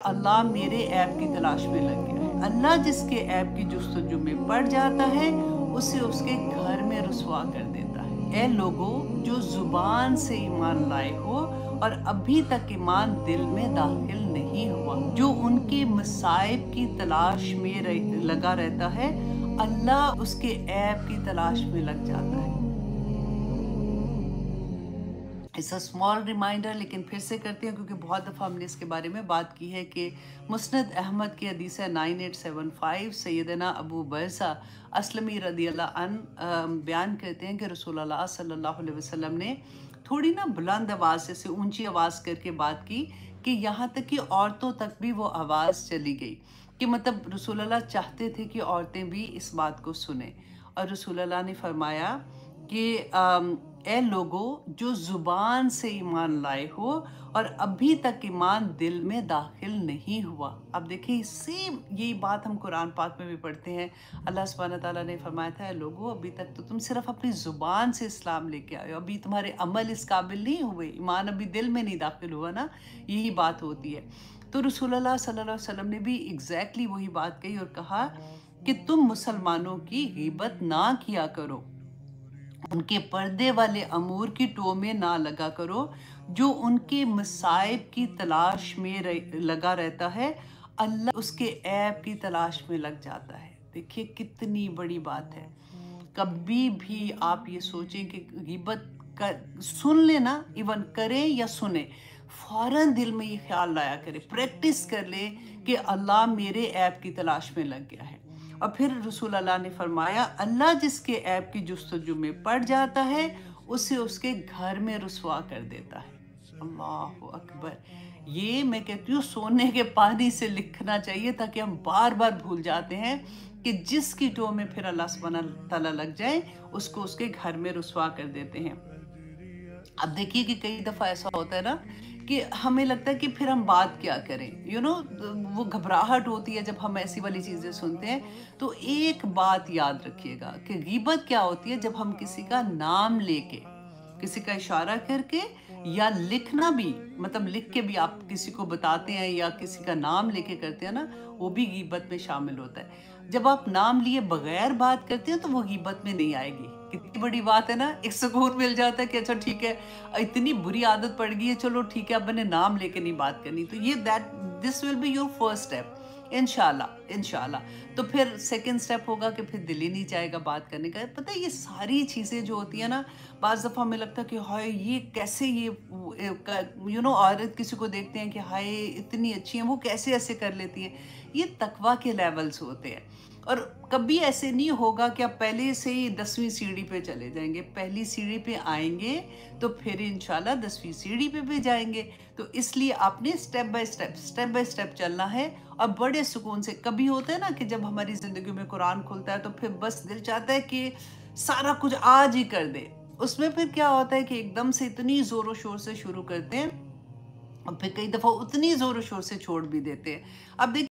अल्लाह मेरे ऐप की तलाश में लग गया है। अल्लाह जिसके ऐप की जुस्तजू में पड़ जाता है उसे उसके घर में रुसवा कर देता है। ए लोगों जो जुबान से ईमान लाए हो और अभी तक ईमान दिल में दाखिल नहीं हुआ, जो उनके मसाइब की तलाश में लगा रहता है, अल्लाह उसके ऐप की तलाश में लग जाता है। इट्स अ स्मॉल रिमाइंडर, लेकिन फिर से करते हैं क्योंकि बहुत दफ़ा हमने इसके बारे में बात की है कि मुस्नद अहमद की हदीस है 9875, सैयदना अबू बरसा असलमी रदी अल्लाह अन बयान करते हैं कि रसूलुल्लाह सल्लल्लाहु अलैहि वसल्लम ने थोड़ी ना बुलंद आवाज़ से ऊंची आवाज़ करके बात की कि यहाँ तक कि औरतों तक भी वो आवाज़ चली गई कि मतलब रसूलुल्लाह चाहते थे कि औरतें भी इस बात को सुने। और रसूलुल्लाह ने फरमाया कि ए लोगों जो ज़ुबान से ईमान लाए हो और अभी तक ईमान दिल में दाखिल नहीं हुआ। अब देखिए सेम यही बात हम कुरान पाक में भी पढ़ते हैं। अल्लाह सुब्हानहू तआला ने फरमाया था, लोगों अभी तक तो तुम सिर्फ अपनी ज़ुबान से इस्लाम लेके आए हो, अभी तुम्हारे अमल इस काबिल नहीं हुए, ईमान अभी दिल में नहीं दाखिल हुआ ना। यही बात होती है। तो रसूलुल्लाह सल्लल्लाहु अलैहि वसल्लम ने भी एग्जैक्टली वही बात कही और कहा कि तुम मुसलमानों की ग़ीबत ना किया करो, उनके पर्दे वाले अमूर की टो में ना लगा करो, जो उनके मसाइब की तलाश में लगा रहता है, अल्लाह उसके ऐब की तलाश में लग जाता है। देखिए कितनी बड़ी बात है। कभी भी आप ये सोचें कि ग़ीबत कर सुन लेना, इवन करें या सुने, फौरन दिल में ये ख्याल लाया करें, प्रैक्टिस कर ले कि अल्लाह मेरे ऐब की तलाश में लग गया है। और फिर रसूल अल्लाह ने फरमाया, अल्लाह जिसके ऐब की जुस्तजू में पड़ जाता है उसे उसके घर में रुसवा कर देता है। अल्लाह अकबर। ये मैं कहती हूँ सोने के पानी से लिखना चाहिए, ताकि हम बार बार भूल जाते हैं कि जिसकी टो में फिर अल्लाह सुब्हानहू तआला लग जाए उसको उसके घर में रुसवा कर देते हैं। अब देखिए कि कई दफ़ा ऐसा होता है ना कि हमें लगता है कि फिर हम बात क्या करें, वो घबराहट होती है जब हम ऐसी वाली चीज़ें सुनते हैं। तो एक बात याद रखिएगा कि गीबत क्या होती है, जब हम किसी का नाम लेके, किसी का इशारा करके या लिखना भी, मतलब लिख के भी आप किसी को बताते हैं या किसी का नाम लेके करते हैं ना, वो भी गीबत में शामिल होता है। जब आप नाम लिए बगैर बात करते हैं तो वो गीबत में नहीं आएगी। कितनी बड़ी बात है ना, एक सुकून मिल जाता है कि अच्छा ठीक है, इतनी बुरी आदत पड़ गई है, चलो ठीक है अब मैंने नाम लेके नहीं बात करनी। तो ये that this will be your first step, इंशाल्लाह इंशाल्लाह। तो फिर सेकंड स्टेप होगा कि फिर दिल ही नहीं चाहेगा बात करने का। पता है ये सारी चीज़ें जो होती है ना, बाज़ दफ़ा हमें लगता है कि हाय ये कैसे, ये औरत किसी को देखते हैं कि हाय इतनी अच्छी है, वो कैसे ऐसे कर लेती है। ये तकवा के लेवल्स होते हैं। और कभी ऐसे नहीं होगा कि आप पहले से ही 10वीं सीढ़ी पे चले जाएंगे। पहली सीढ़ी पे आएंगे तो फिर इंशाल्लाह 10वीं सीढ़ी पे भी जाएंगे। तो इसलिए आपने स्टेप बाय स्टेप चलना है और बड़े सुकून से। कभी होता है ना कि जब हमारी ज़िंदगी में कुरान खुलता है तो फिर बस दिल चाहता है कि सारा कुछ आज ही कर दे। उसमें फिर क्या होता है कि एकदम से इतनी ज़ोरों शोर से शुरू करते हैं और फिर कई दफ़ा उतनी ज़ोरों शोर से छोड़ भी देते हैं। अब देखिए